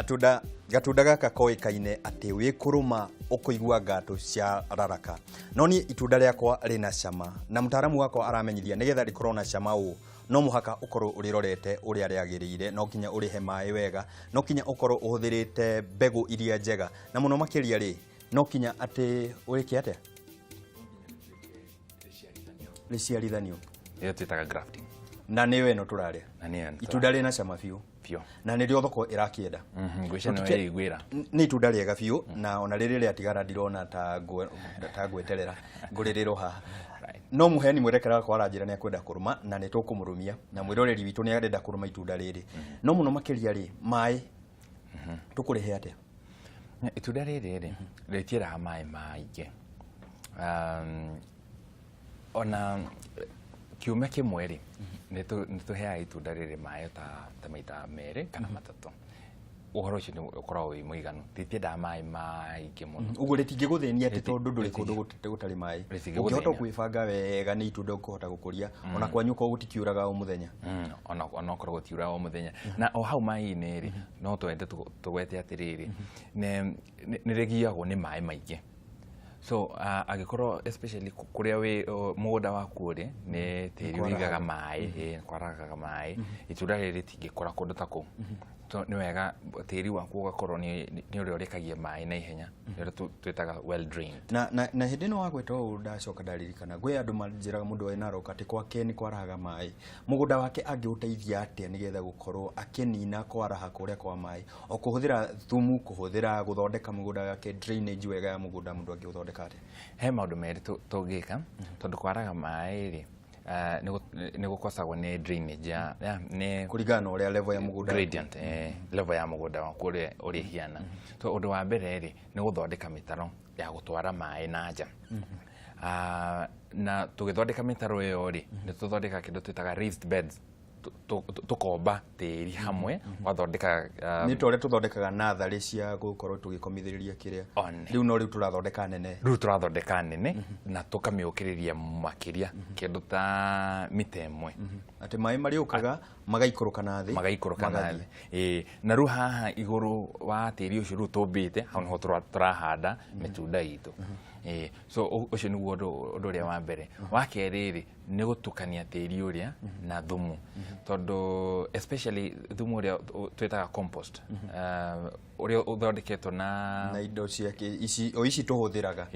Gatunda gaka koikaine ati wi kuruma ukuigua ngatu cia raraka. No ni itunda riakwa rina cama na mutaaramu wako aramenyithia nigetha rikorwo na cama u no muhaka ukorwo urirorete uria riagirire no kinya urihe mai wega no kinya ukorwo uhuthirite mbegu iria njega na muno makiria ri no kinya ati uriki atia riciarithanio iyo twitaga grafting na niwe no turaria na niwe itunda rina cama biu na nä rä o thoko ä rakienda nä itunda rĩega biũ na ona rĩrĩ rĩatigara ndirona ta ngweterera ngũrĩrĩrwo haha no mũheani mwerekera kwa aranjĩra nĩ akwenda kũrũma na nĩ tũkũmũrũmia na mwĩroreri witũ nĩ arenda kũrũma itunda rĩrĩ no mũno makĩria rĩ maĩ tũkũrĩhe atĩa itunda rĩrĩ rĩtiendaga maĩ maingĩ ona kiume kĩmwe rĩ nĩ tũheaga itunda rĩrĩ maĩ ta maita merĩ kana matatũ ũhoro ũcio nĩ ũkoragwo wĩ mũiganu rĩtiendaga maĩ maingĩ mũno ũguo rĩtingĩgũthĩnia atĩ tondũ ndũrĩ kũndũ gũtarĩ maĩ ũngĩhota kwĩbanga wega nĩ itunda ũkũhota gũkũria ona kwanyu ũkorwo gũtikiuraga o mũthenya ona ũkorwo gũtiuraga o mũthenya na o hau maĩ-inĩ rĩ no twende tũgwete atĩrĩrĩ nĩ rĩgiagwo nĩ maĩ maingĩ so agĩkorwo especially kũrĩa wĩ mũgũnda waku rĩ nĩ tĩri ũigaga maĩ kwaragaga maĩ itunda rĩrĩ rĩtingĩkũra kũndũ ta kũu nĩ wega tĩri waku ũgakorwo nĩ ũrĩa ũrekagia maĩ na ihenya nĩrĩo twĩtaga well drained na hĩndĩ ĩno wagweta ũũ ndacoka ndaririkana gwĩ andũ manjĩraga mũndũ wĩna roka atĩ gwake nĩ kwarahaga maĩ mũgũnda wake angĩũteithia atĩa nĩgetha gũkorwo akĩnina kwaraha kũrĩa kwa maĩ o kũhũthĩra thumu kũhũthĩra gũthondeka mũgũnda wake drainage wega ya mũgũnda mũndũ angĩũthondeka atĩa he maũndũ merĩ tũngĩka tondũ kwaraga maĩ rĩ nĩ gũkosagwo nĩ drainage nĩ kũringana na ũrĩa level ya mũgũnda gradient level ya mũgũnda waku ũrĩa hiana to ũndũ wa mbere rĩ nĩ gũthondeka mĩtaro ya gũtwara maĩ na nja na tũgĩthondeka mĩtaro ĩyo rĩ nĩ tũthondeka kĩndũ twĩtaga raised beds tukomba tĩri hamwe wathondeka nĩ tũrĩa tũthondekaga natharĩ cia gũkorwo tũgĩkomithĩrĩria kĩrĩa rĩu no rĩu tũrathondeka nene na tũkamĩũkĩrĩria makĩria kĩndũ ta mita ĩmwe atĩ maĩ marĩũkaga magaikũrũka na thĩ na rĩu haha igũrũ wa tĩri ũcio rĩu tũmbĩte hau nĩho tũrahanda mĩtunda itũ so ũcio nĩguo ũndũ ũrĩa wa mbere wa kerĩ rĩ nĩ gũtukania tĩri ũrĩa na thumu tondũ especially thumu ũrĩa twĩtaga compost ũrĩa ũthondeketwo na indo ciake ici tũhũthĩraga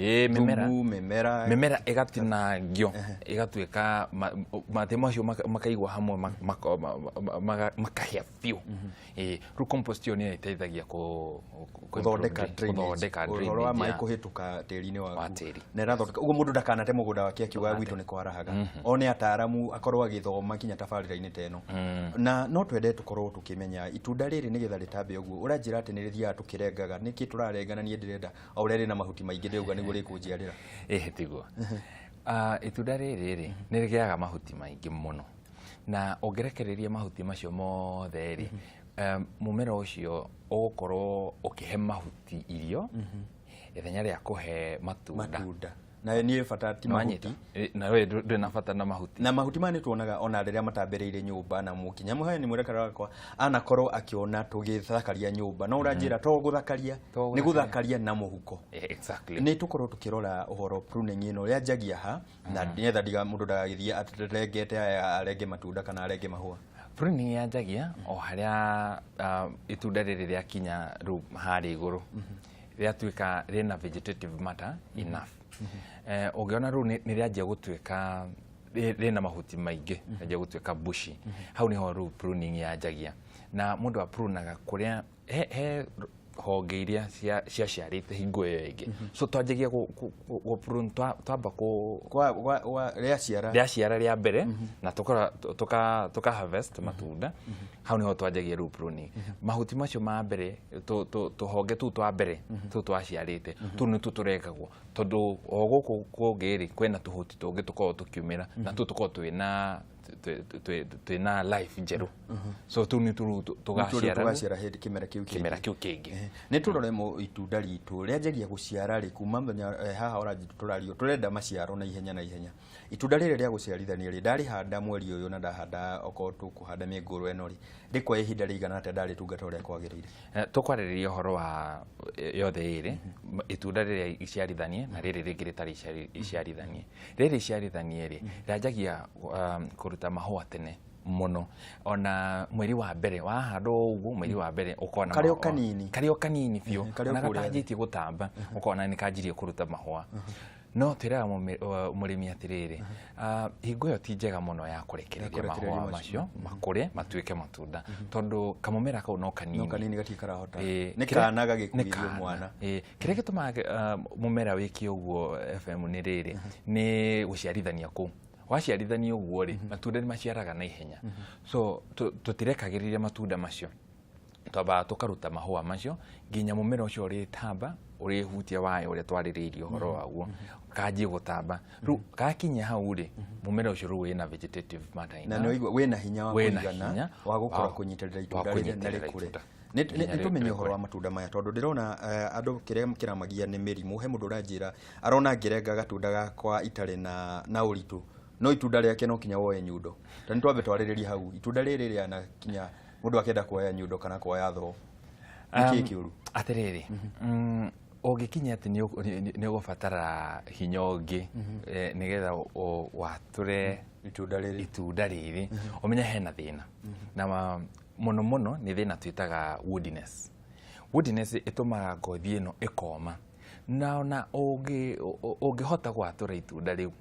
mĩmera ĩgatinangio ĩgatuĩka matĩ macio makaigwo hamwe makahĩa biũ rĩu compost ĩyo nĩ ĩteithagia gũthondeka drainage ũhoro wa maĩ kũhĩtũka tĩri-inĩ wa tĩri na ĩrathondeka ũguo mũndũ ndakanate mũgũnda wake akiuga gwitũ nĩ kwarahaga o nĩ ataaramu akorwo agĩthoma kinya tabarĩra-inĩ ta ĩno na no twende tũkorwo tũkĩmenya itunda rĩrĩ nĩgetha rĩtambe ũguo ũranjĩra atĩ nĩ rĩthiaga tũkĩrengaga nĩkĩ tũrarengana niĩ ndĩrenda o ũrĩa rĩna mahuti maingĩ ndĩrauga nĩguo rĩkũnjiarĩra tiguo itunda rĩrĩ rĩ nĩ rĩgĩaga mahuti maingĩ mũno na ũngĩrekereria mahuti macio mothe rĩ mũmera ũcio ũgũkorwo ũkĩhe mahuti irio ithenya rĩa kũhe matunda na niĩ bata ti mahuti na wewe ndũrĩ na bata na mahuti maya nĩ tuonaga ona rĩrĩa matambĩrĩire nyũmba na mũkinya mũhani mwerekera wakwa anakorwo akĩona tũgĩthakaria nyũmba no ũranjĩra to gũthakaria nĩ gũthakaria na mũhuko nĩ tũkorwo tũkĩrora ũhoro pruning ĩno ũrĩa njagia ha na nĩgetha mũndũ ndagagĩthiĩ arengete arenge matunda kana arenge mahũa pruning ya njagia o harĩa itunda rĩrĩ rĩakinya rĩu harĩ igũrũ rĩatuĩka rĩna vegetative matter enough ũngĩona rĩu nĩ rĩanjia gũtuĩka rĩna mahuti maingĩ rĩanjia gũtuĩka bushy hau nĩho rĩu pruning yanjagia na mũndũ aprunaga kũrĩa he honge iria ciaciarĩte hingo ĩyo ĩngĩ so twanjagia prune twamba rĩaciara rĩa mbere na tũka harvest matunda hau nĩho twanjagia rĩu pruning mahuti macio ma mbere tũhonge tũu twa mbere tũu twaciarĩte tũu nĩ tũtũrengagwo tondũ o gũkũ kũngĩ rĩ kwĩna tũhuti tũngĩ tũkoragwo tũkiumĩra na tũu tũkoragwo twĩna twina life njeru so tu ni tugaciara hindi kimera kiu kingi ni turore mo itunda ritu rianjagia guciara ri kuma muthenya haha oranji turario turenda maciaro na ihenya itunda riri ria guciarithania ri ndari handa mweri uyu na ndahanda oko tukuhanda mĩngũrũ eno ri rikwa ihinda rigana ate ndari tungata uria kwagirire tukwariria uhoro wa yothe iri itunda riri iciarithanie na riri ringi ritari iciarithanie riri iciarithanie ri rianjagia kuruta mahua tene muno ona mweri wa mbere wahando ugu mweri wa mbere ukona kario kanini biu na gatanjitie gutamba ukona ni kanjirie kuruta mahua no tira murimi atiriri hingo yo ti njega muno ya kurekereria mahua macio makure matuike matunda tondu kamumera kau no kanini gatikarahota ni kana gagikuirio mwana kire gituma mumera wiki uguo FM ni riri ni guciarithania ku waciarithania uguo ri matunda ni maciaraga na ihenya so tutirekagiriria matunda macio twaba tukaruta mahua macio nginya mumera ucio ri tamba uri hutia wayo uri twariririo horo waguo kanjie gutamba ru gakinya hau ri mumera ucio ru wina vegetative matter na no wina hinya wa kuigana wa gukora kunyitirira itunda riri na rikure ni tumenye horo wa matunda maya tondu ndirona andu kiramagia ni mirimu he mundu uranjira arona ngirenga gatunda gakwa itare na uritu no itunda riake no kinya woe nyundo tani twambe twaririria hau itunda riri ria na kinya mundu akenda kuoya nyundo kana kuoya thoo iki kiuru atiriri ugikinya ati ni ugubatara hinya ungi nigetha wature itunda riri umenya hena thina na muno ni thina twitaga woodiness itumaga ngothi ino ikoma na ona ungihota gwatura itunda riu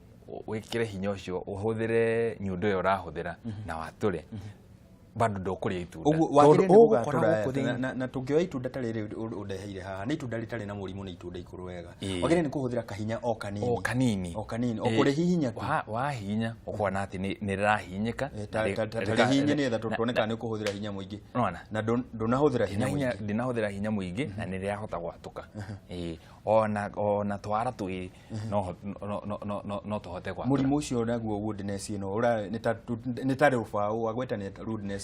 wikire hinya ucio uhuthire nyundo yo rahuthira na wature bado ndokuria itunda na tungioya itunda tariri udeheire haha ni itunda ritari na murimu ni itunda ikuru wega wagire ni kuhuthira kahinya o kanini okuri hihinya tu wa hinya ukona ati ni rahinyika tari hinya ni etha tutoneka ni kuhuthira hinya muingi na ndunahuthira hinya muingi ndinahuthira hinya muingi na ni riahota gwatuka ona twara twi no tuhote gwa murimu ucio naguo woodness ino ni tari rufau agweta ni rudeness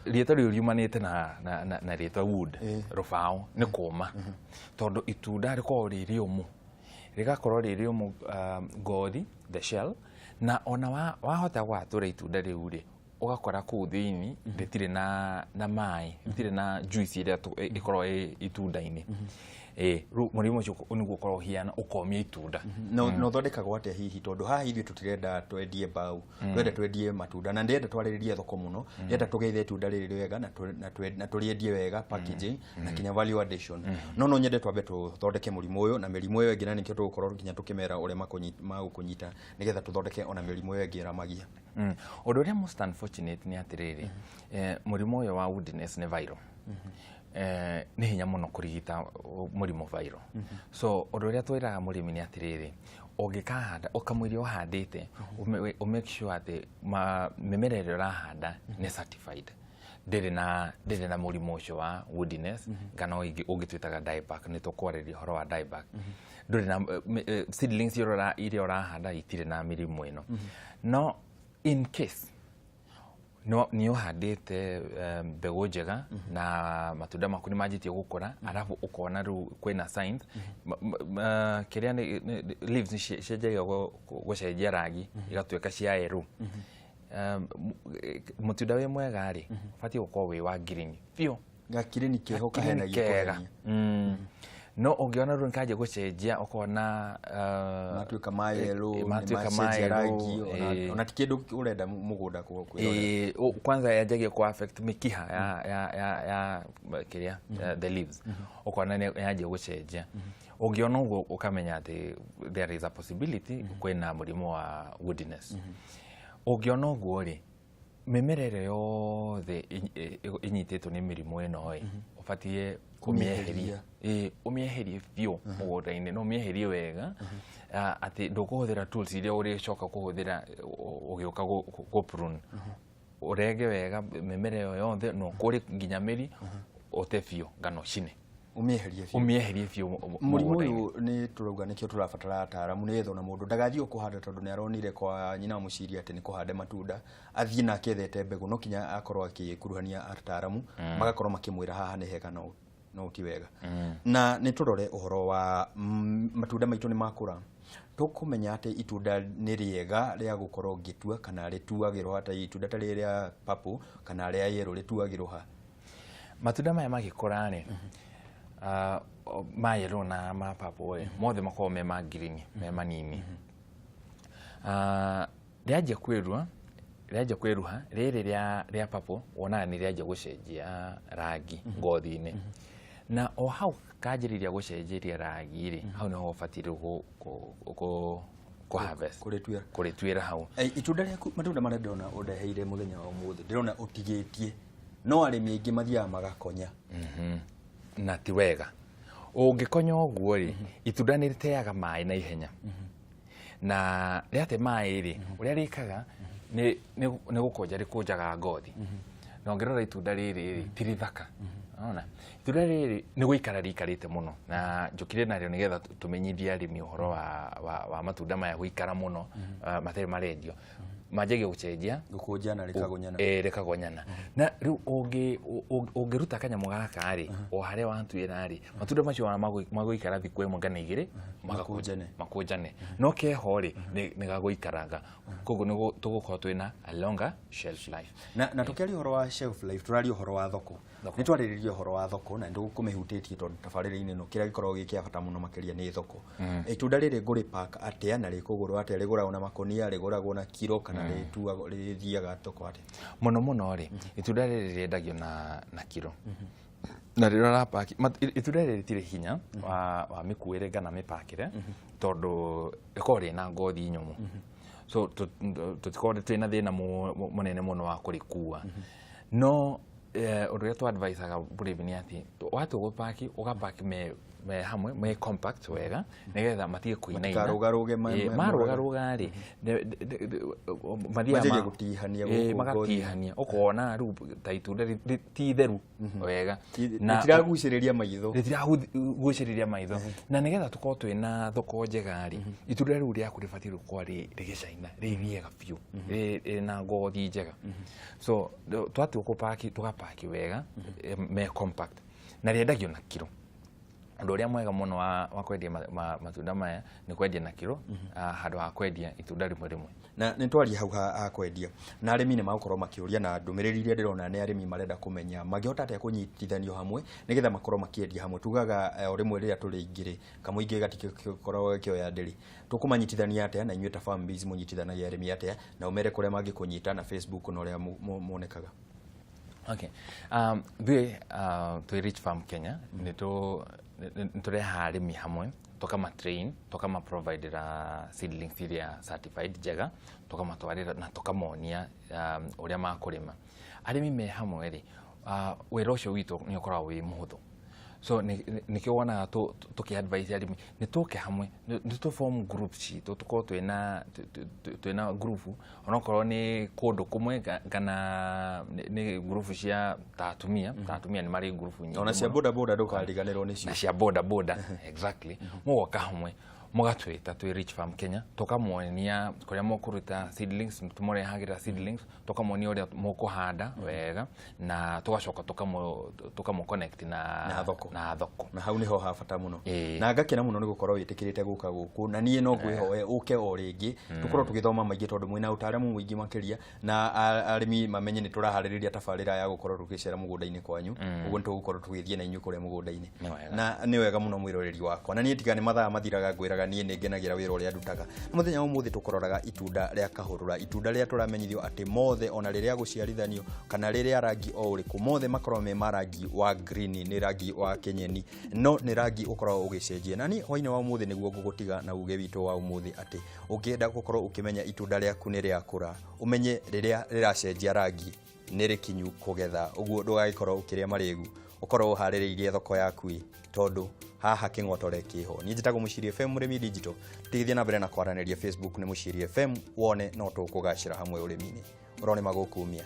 rieta riumanite na rieta wood rufau ni kuma tondu itunda riko ririumu rigakorwo ririumu ngothi the shell na ona wahota gwatura itunda riu ri ugakora ku thiini ritire na mai ritire na juice ira ikorwo itunda-ini murimu ucio niguo ukorwo hiana ukomia itunda no thondekagwo atia hihi tondu haha ithuĩ tutirenda twendie mbau twenda twendie matunda na ndenda twarĩrĩrie thoko muno ndenda tugeithie itunda rĩrĩ wega na tũriendie wega packaging na kinya value addition no nyende twambe tuthondeke murimu uyu na mĩrimũ ĩyo ĩngĩ na nĩkĩo tũgũkorwo kinya tukimera ũrĩa magũkũnyita nĩgetha tuthondeke ona mĩrimũ ĩyo ĩngĩ ĩramagia ũndũ ũrĩa most unfortunate nĩ atĩrĩrĩ mũrimũ ũyũ wa woodiness nĩ viral ni hinya muno kurigita murimu viral so undu uria twiraga murimi ni atiriri ungikahanda ukamwiria uhandite make sure ati mimera ĩrĩa urahanda ni certified ndiri na murimu ucio wa woodiness kana ungitwitaga dieback ni tukwarĩria horo wa dieback nduri na seedlings iria urahanda itire na mirimu ino no in case ni uhandite mbegu njega na matunda maku ni manjitie gukura alafu ukona ru kwina signs kiria leaves ni cenjagia gucenjia rangi igatuika cia yellow matunda we mwega ri fati uko we wa green fio gakire ni keho kahena gikora no ungiona ru nkaje gucenjia ukona matuika ma yellow matuika rangi ona tikindu urenda mugunda kwirora kwanza yajagia ku affect mikiha ya kiria the leaves ukona yaje gucenjia ungiona uguo ukamenya ati there is a possibility kwina murimu wa woodiness ungiona uguo ri mimera ĩrĩa yothe inyitĩtwo nĩ mĩrimũ ĩno ubatie umieherie biũ mũgũnda-inĩ no umieherie wega ati ndukuhuthira tools iria uricoka kuhuthira ugiuka go prune urege wega mimera ĩyo yothe no kuri nginya mĩri ote biũ ngano cine umieherie biũ mũrimũ ũyũ nĩ turauga nĩkĩo tũrabatara ataaramu nĩgetha ona mũndũ ndagathiĩ kũhanda tondũ nĩ aronire kwa nyina mũciria atĩ nĩ kũhanda matunda athiĩ na akethete mbegũ no kinya akorwo akĩkuruhania ataaramu magakorwo makĩmwĩra haha nĩ hega no ti wega na nĩ tũrore ũhoro wa matunda maitũ nĩ makũra tũkũmenya atĩ itunda nĩ rĩega rĩa gũkorwo ngĩtua kana rĩtuagĩrwo hata itunda ta rĩrĩa purple kana rĩa yellow rĩtuagĩrwo ha matunda maya magĩkũra rĩ ma yellow na ma purple mothe makorwo me ma green me manini rĩanjia kwĩruha rĩrĩ rĩa purple wonaga nĩ rĩanjia gũcenjia rangi ngothi-inĩ na o hau kanjĩrĩria gũcenjeria rangi rĩ hau nĩho ũbatiĩ harvest kũrĩtuĩra hau itunda rĩaku matunda marĩa ndĩrona ũndeheire mũthenya wa ũmũthĩ ndĩrona ũtigĩtie no arĩmi aingĩ mathiaga magakonya na ti wega ũngĩkonya ũguo rĩ itunda nĩ rĩteaga maĩ na ihenya na rĩate maĩ rĩ ũrĩa rĩkaga nĩ gũkũnja rĩkũnjaga ngothi na ũngĩrora itunda rĩrĩ ti rĩthaka ona itunda rĩrĩ nĩ gũikara rĩikarĩte mũno na njũkire narĩo nĩgetha tũmenyithie arĩmi ũhoro wa matunda maya gũikara mũno matarĩ marendio manjagia gũcenjia gũkũnjana rĩkagonyana na rĩu ũngĩruta kanyamũ gaka rĩ o harĩa watuĩra rĩ matunda macio magũikara thikũ ĩmwe kana igĩrĩ makũnjane no keho rĩ nĩ gagũikaranga koguo nĩ tũgũkorwo twĩna a longer shelf life na tũkĩaria ũhoro wa shelf life tũraria ũhoro wa thoko nĩ twarĩrĩria ũhoro wa thoko na ndũkũmĩhutĩtie tondũ tabarĩra-inĩ ĩno kĩrĩa gĩkoragwo gĩkĩa bata mũno makĩria nĩ thoko itunda rĩrĩ ngũrĩ pack atĩa na rĩkũgũrwo atĩa rĩgũragwo na makũnia rĩgũragwo na kiro kana rĩthiaga thoko atĩa mũno rĩ itunda rĩrĩ rĩendagio na kiro na rĩrora pack itunda rĩrĩ tirĩ hinya wa mĩkuĩre kana mĩpakĩre tondũ rĩkoragwo rĩna ngothi nyũmũ so tũtikorwo twĩna thĩna mũnene mũno wa kũrĩkua no ũndũ ũrĩa tũ-advisaga mũrĩmi nĩ atĩ watua gũpaki ũgapaki me hamwe me compact wega nĩgetha matige kũinaina marũgarũga rĩ mathiaga gũtihania magatihania ũkona rĩu ta itunda ti theru wega na rĩtiragucĩrĩria maitho na nĩgetha tũkorwo twĩna thoko njega rĩ itunda rĩu rĩaku rĩbatiĩ gũkorwo rĩgĩcaina rĩrĩega biũ rĩna ngothi njega so twatua gũpaki tũgapaki wega me compact na rĩendagio na kiro ũndũ ũrĩa mwega mũno wa kwendia matunda maya nĩ kwendia na kiro handũ ha kwendia itunda rĩmwe na nĩ twaria hau ha kwendia na arĩmi nĩ magũkorwo makĩũria na ndũmĩrĩri iria ndĩrona nĩ arĩmi marenda kũmenya mangĩhota atĩa kũnyitithanio hamwe nĩgetha makorwo makĩendia hamwe tugaga o rĩmwe rĩrĩa tũrĩ ingĩ kamũingĩ gatikĩkoragwo gĩkĩoya ndĩrĩ tũkũmanyitithania atĩa na inyuĩ ta Farmbiz mũnyitithanagia arĩmi atĩa na ũmere kũrĩa mangĩkũnyita na Facebook na ũrĩa monekaga okay twĩ Rich Farm Kenya nĩtũreha arĩmi hamwe tũkamatrain tũkamaprovidera seedlings iria certified njega tũkamatwarĩra na tũkamonia ũrĩa makũrĩma arĩmi me hamwe rĩ wĩra ũcio witũ nĩ ũkoragwo wĩ mũhũthũ so nĩkĩo wonaga tũkĩ-advise arĩmi nĩ tũke hamwe nĩ tũ-form groups citũ tũkorwo twĩna group onokorwo nĩ kũndũ kũmwe kana nĩ group cia atumia nĩ marĩ group nyingĩ ona cia boda ndũkariganĩrwo nĩcio na cia boda exactly mũgoka hamwe mũgatwĩta twĩ Rich Farm Kenya tũkamonia kũrĩa mũkũruta seedlings tũmũrehagĩra seedlings tũkamonia ũrĩa mũkũhanda wega na tũgacoka tũkamũ connect na thoko na hau nĩho ha bata mũno na ngakena mũno nĩ gũkorwo wĩtĩkĩrĩte gũka gũkũ na niĩ no ngwĩhoe ũke o rĩngĩ tũkorwo tũgĩthoma maingĩ tondũ mwĩna ũtaaramu mũingĩ makĩria na arĩmi mamenye nĩ tũraharĩrĩria tabarĩra ya gũkorwo tũgĩcera mũgũnda-inĩ kwanyu ũguo nĩ tũgũkorwo tũgĩthiĩ na inyuĩ kũrĩa mũgũnda-inĩ na nĩ wega mũno mwĩroreri wakwa na niĩ tiga nĩ mathaa mathiraga ngwĩraga niĩ nĩ ngenagĩra wĩra ũrĩa ndutaga mũthenya ũmũthĩ tũkororaga itunda rĩa kahũrũra itunda rĩrĩa tũramenyithio atĩ mothe ona rĩrĩa gũciarithanio kana rĩrĩa rangi o ũrĩkũ mothe makorwo me marangi wa green nĩ rangi wa kĩnyeni no nĩ rangi ũkoragwo ũgĩcenjia na niĩ hwainĩ wa ũmũthĩ nĩguo ngũgũtiga na uge witũ wa ũmũthĩ atĩ ũngĩenda gũkorwo ũkĩmenya itunda rĩaku nĩ rĩakũra ũmenye rĩrĩa rĩracenjia rangi nĩ rĩkinyu kũgetha ũguo ndũgagĩkorwo ũkĩrĩa marĩgu ũkorwo ũharĩrĩirie thoko yaku tondũ haha kĩng'otore kĩho niĩ njĩtagwo Mũciri FM mũrĩmi digital tũgĩthiĩ na mbere na kwaranĩria Facebook nĩ Mũciri FM wone no tũkũgacĩra hamwe ũrĩmi-inĩ ũrone magũkumia